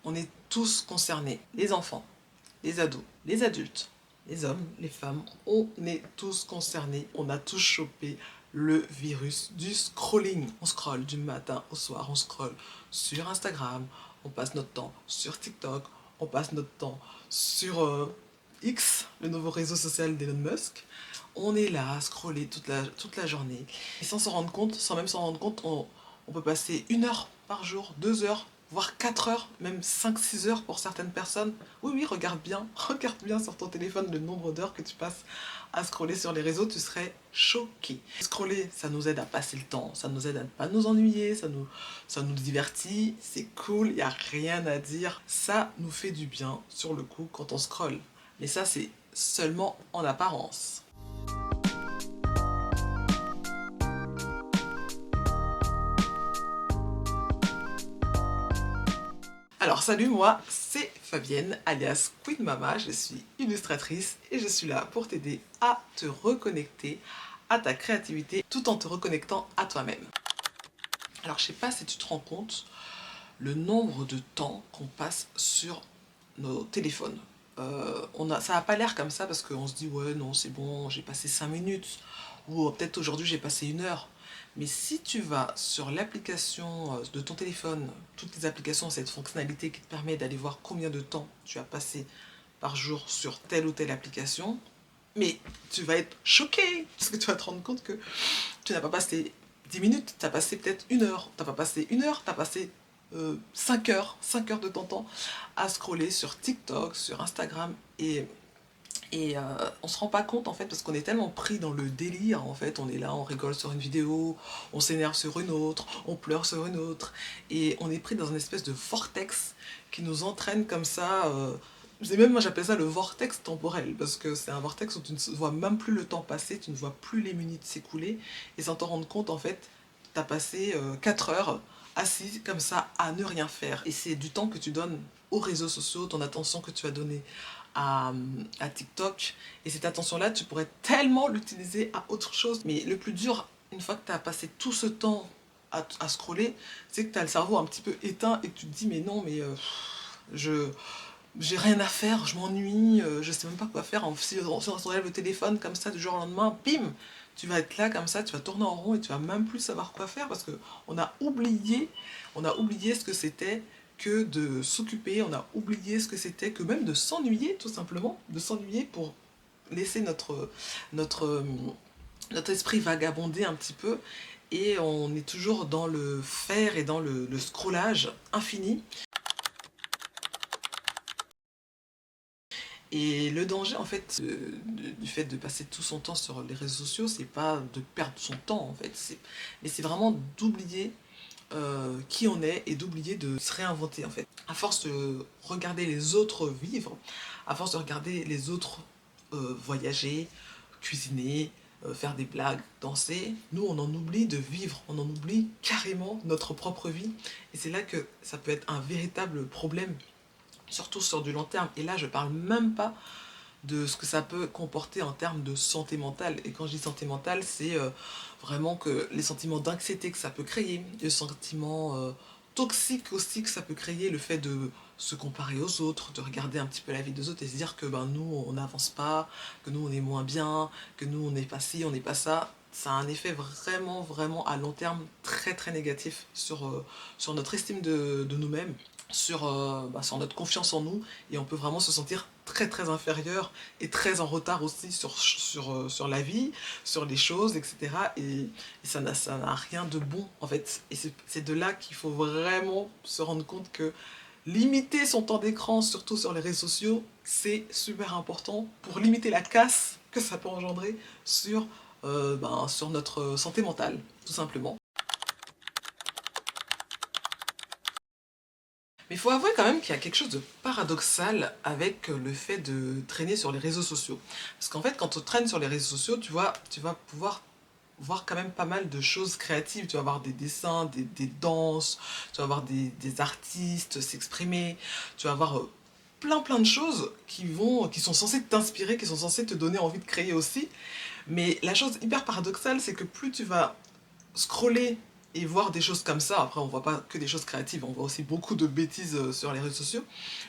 On est tous concernés, les enfants, les ados, les adultes, les hommes, les femmes, on est tous concernés, on a tous chopé le virus du scrolling. On scrolle du matin au soir, on scrolle sur Instagram, on passe notre temps sur TikTok, on passe notre temps sur X, le nouveau réseau social d'Elon Musk. On est là à scroller toute la journée. Et sans s'en rendre compte, sans même s'en rendre compte, on peut passer 1 heure par jour, 2 heures, voire 4 heures, même 5-6 heures pour certaines personnes. Oui, oui, regarde bien sur ton téléphone le nombre d'heures que tu passes à scroller sur les réseaux, tu serais choqué. Scroller, ça nous aide à passer le temps, ça nous aide à ne pas nous ennuyer, ça nous divertit, c'est cool, il n'y a rien à dire. Ça nous fait du bien sur le coup quand on scrolle. Mais ça, c'est seulement en apparence. Alors salut, moi c'est Fabienne alias Queen Mama, je suis illustratrice et je suis là pour t'aider à te reconnecter à ta créativité tout en te reconnectant à toi-même. Alors je sais pas si tu te rends compte le nombre de temps qu'on passe sur nos téléphones. Ça n'a pas l'air comme ça parce qu'on se dit ouais non c'est bon j'ai passé 5 minutes ou peut-être aujourd'hui j'ai passé 1 heure. Mais si tu vas sur l'application de ton téléphone, toutes les applications ont cette fonctionnalité qui te permet d'aller voir combien de temps tu as passé par jour sur telle ou telle application, mais tu vas être choqué parce que tu vas te rendre compte que tu n'as pas passé 10 minutes, tu as passé peut-être 1 heure. Tu n'as pas passé 1 heure, tu as passé 5 heures de ton temps à scroller sur TikTok, sur Instagram et on se rend pas compte en fait parce qu'on est tellement pris dans le délire en fait, on est là, on rigole sur une vidéo, on s'énerve sur une autre, on pleure sur une autre et on est pris dans une espèce de vortex qui nous entraîne comme ça. Même moi j'appelle ça le vortex temporel parce que c'est un vortex où tu ne vois même plus le temps passer, tu ne vois plus les minutes s'écouler et sans t'en rendre compte en fait, tu as passé 4 heures assis comme ça à ne rien faire et c'est du temps que tu donnes aux réseaux sociaux, ton attention que tu as donnée à, à TikTok. Et cette attention-là, tu pourrais tellement l'utiliser à autre chose. Mais le plus dur, une fois que tu as passé tout ce temps à scroller, c'est que tu as le cerveau un petit peu éteint et que tu te dis mais non, mais je j'ai rien à faire, je m'ennuie, je sais même pas quoi faire. Si on s'enlève le téléphone comme ça du jour au lendemain, bim, tu vas être là comme ça, tu vas tourner en rond et tu vas même plus savoir quoi faire parce que on a oublié ce que c'était que de s'occuper, on a oublié ce que c'était que même de s'ennuyer tout simplement, de s'ennuyer pour laisser notre, notre esprit vagabonder un petit peu et on est toujours dans le faire et dans le scrollage infini. Et le danger, en fait, du fait de passer tout son temps sur les réseaux sociaux, c'est pas de perdre son temps, en fait, mais c'est vraiment d'oublier qui on est et d'oublier de se réinventer, en fait. À force de regarder les autres vivre, à force de regarder les autres voyager, cuisiner, faire des blagues, danser, nous, on en oublie de vivre, on en oublie carrément notre propre vie. Et c'est là que ça peut être un véritable problème surtout sur du long terme. Et là, je parle même pas de ce que ça peut comporter en termes de santé mentale. Et quand je dis santé mentale, c'est vraiment que les sentiments d'anxiété que ça peut créer, les sentiments toxiques aussi que ça peut créer, le fait de se comparer aux autres, de regarder un petit peu la vie des autres et se dire que ben, nous, on n'avance pas, que nous, on est moins bien, que nous, on n'est pas ci, on n'est pas ça. Ça a un effet vraiment, vraiment à long terme très, très négatif sur notre estime de nous-mêmes, sur notre confiance en nous et on peut vraiment se sentir très très inférieur et très en retard aussi sur la vie, sur les choses, etc. Et ça n'a rien de bon en fait. Et c'est de là qu'il faut vraiment se rendre compte que limiter son temps d'écran, surtout sur les réseaux sociaux, c'est super important pour limiter la casse que ça peut engendrer sur notre santé mentale, tout simplement. Mais il faut avouer quand même qu'il y a quelque chose de paradoxal avec le fait de traîner sur les réseaux sociaux. Parce qu'en fait, quand tu traînes sur les réseaux sociaux, tu vas pouvoir voir quand même pas mal de choses créatives. Tu vas voir des dessins, des danses, tu vas voir des artistes s'exprimer, tu vas voir plein de choses qui sont censées t'inspirer, qui sont censées te donner envie de créer aussi. Mais la chose hyper paradoxale, c'est que plus tu vas scroller et voir des choses comme ça. Après, on voit pas que des choses créatives, on voit aussi beaucoup de bêtises sur les réseaux sociaux.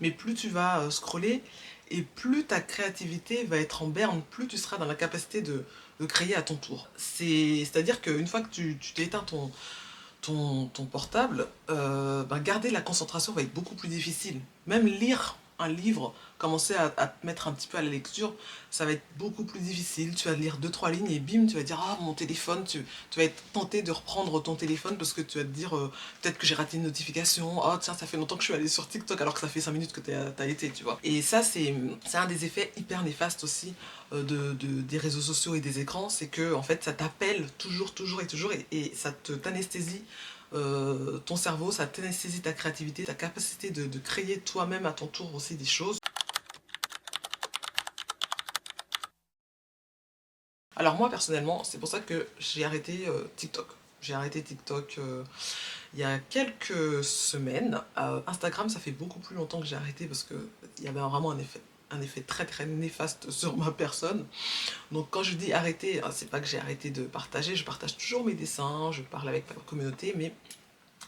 Mais plus tu vas scroller, et plus ta créativité va être en berne, plus tu seras dans la capacité de créer à ton tour. C'est-à-dire qu'une fois que tu t'éteins ton portable, ben garder la concentration va être beaucoup plus difficile. Même lire un livre, commencer à te mettre un petit peu à la lecture, ça va être beaucoup plus difficile. Tu vas lire deux trois lignes et bim, tu vas dire ah mon téléphone, tu vas être tenté de reprendre ton téléphone parce que tu vas te dire peut-être que j'ai raté une notification, oh tiens ça fait longtemps que je suis allée sur TikTok alors que ça fait 5 minutes que t'as été, tu vois. Et ça c'est un des effets hyper néfastes aussi des réseaux sociaux et des écrans, c'est que en fait ça t'appelle toujours, toujours et toujours et ça t'anesthésie ton cerveau, ça t'anesthésie ta créativité, ta capacité de créer toi-même à ton tour aussi des choses. Alors moi personnellement, c'est pour ça que j'ai arrêté TikTok. J'ai arrêté TikTok il y a quelques semaines. Instagram, ça fait beaucoup plus longtemps que j'ai arrêté parce qu'il y avait vraiment un effet très très néfaste sur ma personne. Donc quand je dis arrêter, c'est pas que j'ai arrêté de partager, je partage toujours mes dessins, je parle avec ma communauté, mais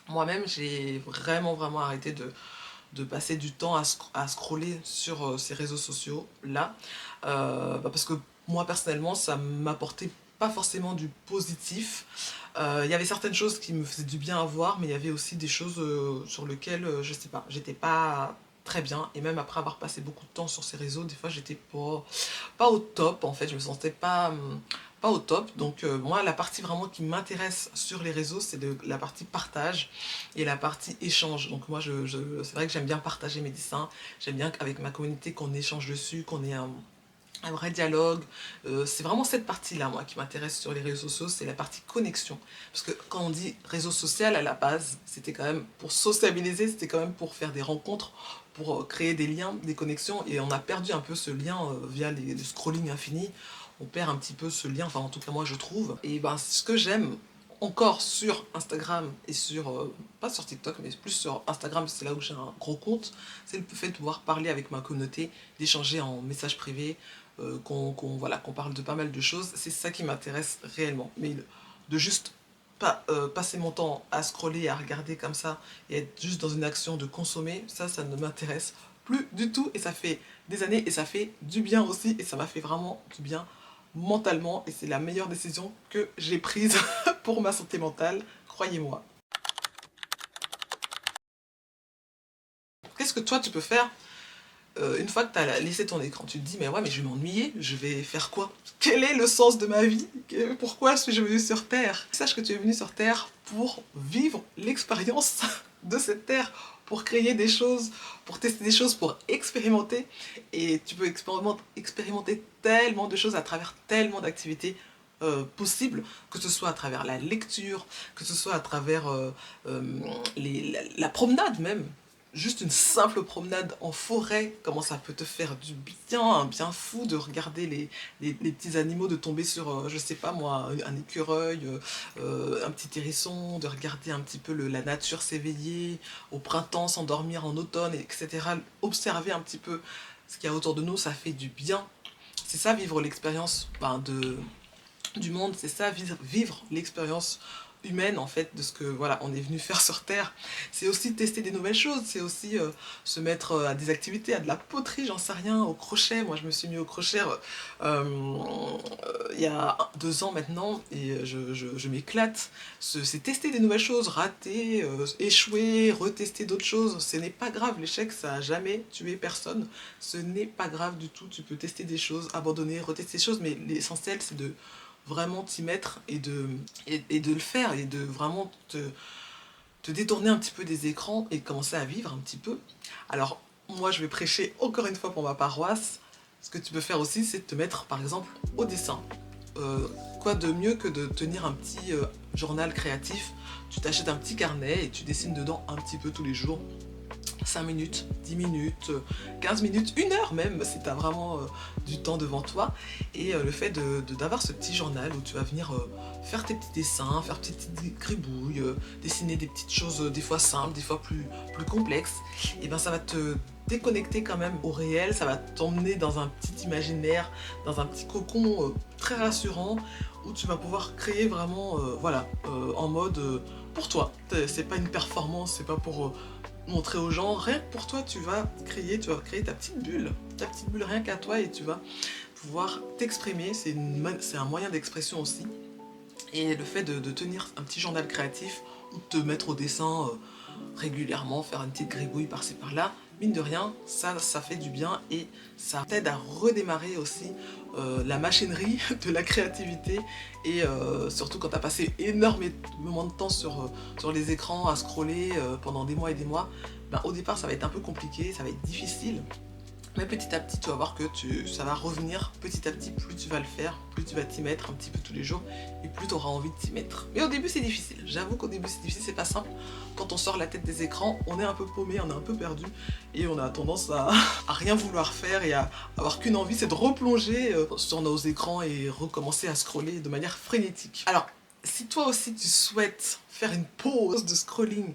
moi-même j'ai vraiment arrêté de passer du temps à scroller sur ces réseaux sociaux là, parce que moi personnellement ça m'apportait pas forcément du positif. Il y avait certaines choses qui me faisaient du bien à voir, mais il y avait aussi des choses sur lesquelles je sais pas, j'étais pas très bien, et même après avoir passé beaucoup de temps sur ces réseaux, des fois j'étais pas au top en fait, je me sentais pas au top. Donc moi la partie vraiment qui m'intéresse sur les réseaux, c'est la partie partage et la partie échange. Donc moi c'est vrai que j'aime bien partager mes dessins, j'aime bien qu'avec ma communauté qu'on échange dessus, qu'on ait un vrai dialogue. C'est vraiment cette partie-là, moi, qui m'intéresse sur les réseaux sociaux, c'est la partie connexion. Parce que quand on dit réseau social, à la base, c'était quand même pour sociabiliser, c'était quand même pour faire des rencontres, pour créer des liens, des connexions, et on a perdu un peu ce lien via le scrolling infini. On perd un petit peu ce lien, enfin en tout cas moi je trouve. Et ben ce que j'aime encore sur Instagram et pas sur TikTok, mais plus sur Instagram, c'est là où j'ai un gros compte, c'est le fait de pouvoir parler avec ma communauté, d'échanger en message privé, voilà, qu'on parle de pas mal de choses. C'est ça qui m'intéresse réellement. Mais de juste pas passer mon temps à scroller, à regarder comme ça, et être juste dans une action de consommer, ça ne m'intéresse plus du tout. Et ça fait des années, et ça fait du bien aussi, et ça m'a fait vraiment du bien mentalement, et c'est la meilleure décision que j'ai prise pour ma santé mentale, croyez-moi. Qu'est-ce que toi tu peux faire une fois que tu as laissé ton écran? Tu te dis mais ouais mais je vais m'ennuyer, je vais faire quoi? Quel est le sens de ma vie? Pourquoi suis-je venu sur Terre? Sache que tu es venu sur Terre pour vivre l'expérience de cette Terre, pour créer des choses, pour tester des choses, pour expérimenter. Et tu peux expérimenter tellement de choses à travers tellement d'activités possibles, que ce soit à travers la lecture, que ce soit à travers la promenade même. Juste une simple promenade en forêt, comment ça peut te faire du bien, un bien fou de regarder les petits animaux, de tomber sur, je sais pas moi, un écureuil, un petit hérisson, de regarder un petit peu la nature s'éveiller, au printemps, s'endormir en automne, etc. Observer un petit peu ce qu'il y a autour de nous, ça fait du bien. C'est ça vivre l'expérience du monde, c'est ça vivre l'expérience humaine en fait de ce que voilà on est venu faire sur Terre. C'est aussi tester des nouvelles choses, c'est aussi se mettre à des activités, à de la poterie, j'en sais rien, au crochet. Moi je me suis mis au crochet il y a 2 ans maintenant, et je m'éclate. C'est tester des nouvelles choses, rater, échouer, retester d'autres choses. Ce n'est pas grave, l'échec ça a jamais tué personne, ce n'est pas grave du tout. Tu peux tester des choses, abandonner, retester des choses, mais l'essentiel c'est de vraiment t'y mettre et de le faire, et de vraiment te détourner un petit peu des écrans et commencer à vivre un petit peu. Alors moi je vais prêcher encore une fois pour ma paroisse. Ce que tu peux faire aussi, c'est de te mettre par exemple au dessin. Quoi de mieux que de tenir un petit journal créatif? Tu t'achètes un petit carnet et tu dessines dedans un petit peu tous les jours. 5 minutes, 10 minutes, 15 minutes, 1 heure même, si tu as vraiment du temps devant toi. Et le fait d'avoir ce petit journal où tu vas venir faire tes petits dessins, faire tes petites gribouilles, dessiner des petites choses des fois simples, des fois plus complexes, et ben ça va te déconnecter quand même au réel, ça va t'emmener dans un petit imaginaire, dans un petit cocon très rassurant, où tu vas pouvoir créer vraiment, voilà, en mode pour toi. C'est pas une performance, c'est pas pour montrer aux gens. Rien que pour toi, tu vas créer ta petite bulle. Ta petite bulle rien qu'à toi et tu vas pouvoir t'exprimer. C'est un moyen d'expression aussi. Et le fait de tenir un petit journal créatif ou de te mettre au dessin régulièrement, faire une petite gribouille par-ci par-là, mine de rien, ça fait du bien et ça t'aide à redémarrer aussi la machinerie de la créativité et surtout quand tu as passé énormément de temps sur les écrans à scroller pendant des mois et des mois, ben, au départ ça va être un peu compliqué, ça va être difficile. Mais petit à petit, tu vas voir que ça va revenir petit à petit, plus tu vas le faire, plus tu vas t'y mettre un petit peu tous les jours et plus tu auras envie de t'y mettre. Mais au début, c'est difficile. J'avoue qu'au début, c'est difficile, c'est pas simple. Quand on sort la tête des écrans, on est un peu paumé, on est un peu perdu et on a tendance à rien vouloir faire et à avoir qu'une envie, c'est de replonger sur nos écrans et recommencer à scroller de manière frénétique. Alors, si toi aussi tu souhaites faire une pause de scrolling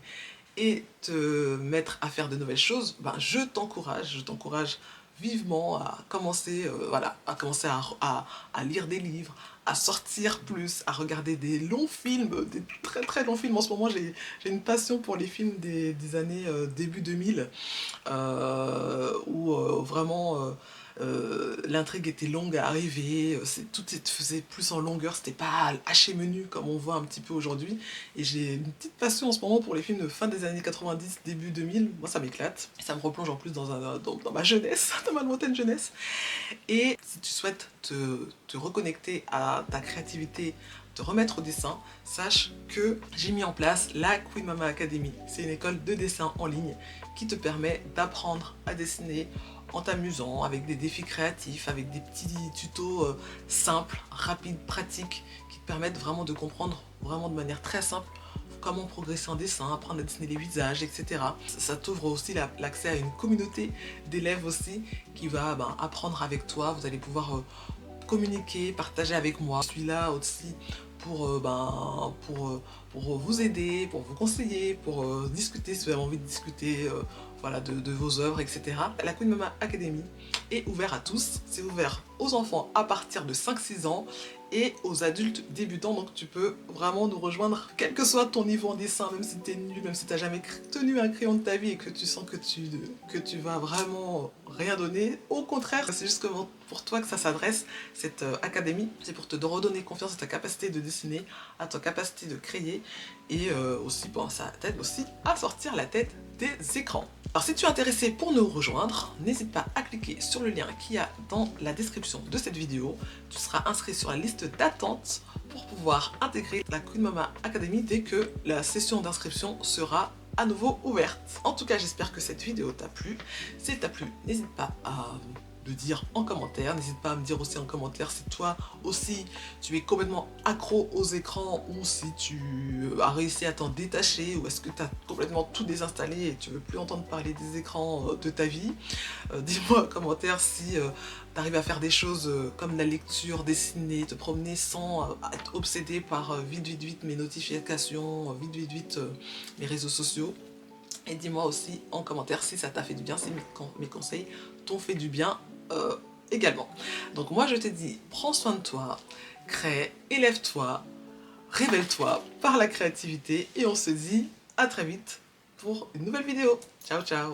et te mettre à faire de nouvelles choses, ben je t'encourage vivement à commencer, à lire des livres, à sortir plus, à regarder des longs films, des très très longs films. En ce moment, j'ai une passion pour les films des années début 2000, où vraiment l'intrigue était longue à arriver, tout se faisait plus en longueur, c'était pas haché menu comme on voit un petit peu aujourd'hui. Et j'ai une petite passion en ce moment pour les films de fin des années 90, début 2000, moi ça m'éclate. Et ça me replonge en plus dans ma jeunesse, dans ma lointaine jeunesse. Et si tu souhaites te reconnecter à ta créativité, te remettre au dessin, sache que j'ai mis en place la Queen Mama Academy. C'est une école de dessin en ligne qui te permet d'apprendre à dessiner en t'amusant, avec des défis créatifs, avec des petits tutos simples, rapides, pratiques, qui te permettent vraiment de comprendre vraiment de manière très simple comment progresser en dessin, apprendre à dessiner les visages, etc. Ça t'ouvre aussi l'accès à une communauté d'élèves aussi qui va apprendre avec toi. Vous allez pouvoir communiquer, partager avec moi. Je suis là aussi pour vous aider, pour vous conseiller, pour discuter si vous avez envie de discuter voilà, de vos œuvres, etc. La Queen Mama Academy est ouverte à tous. C'est ouvert aux enfants à partir de 5-6 ans et aux adultes débutants. Donc tu peux vraiment nous rejoindre, quel que soit ton niveau en dessin, même si tu es nul, même si tu n'as jamais tenu un crayon de ta vie et que tu sens que tu vas vraiment rien donner. Au contraire, c'est juste que pour toi que ça s'adresse, cette académie. C'est pour te redonner confiance à ta capacité de dessiner, à ta capacité de créer et aussi, bon, ça t'aide aussi à sortir la tête des écrans. Alors si tu es intéressé pour nous rejoindre, n'hésite pas à cliquer sur le lien qu'il y a dans la description de cette vidéo. Tu seras inscrit sur la liste d'attente pour pouvoir intégrer la Queen Mama Academy dès que la session d'inscription sera à nouveau ouverte. En tout cas, j'espère que cette vidéo t'a plu. Si elle t'a plu, n'hésite pas à le dire en commentaire. N'hésite pas à me dire aussi en commentaire si toi aussi tu es complètement accro aux écrans ou si tu as réussi à t'en détacher ou est-ce que tu as complètement tout désinstallé et tu veux plus entendre parler des écrans de ta vie. Dis-moi en commentaire si tu arrives à faire des choses comme la lecture, dessiner, te promener sans être obsédé par vite mes notifications, vite mes réseaux sociaux. Et dis-moi aussi en commentaire si ça t'a fait du bien, si mes conseils t'ont fait du bien également. Donc moi je te dis, prends soin de toi, crée, élève-toi, révèle-toi par la créativité et on se dit à très vite pour une nouvelle vidéo. Ciao ciao.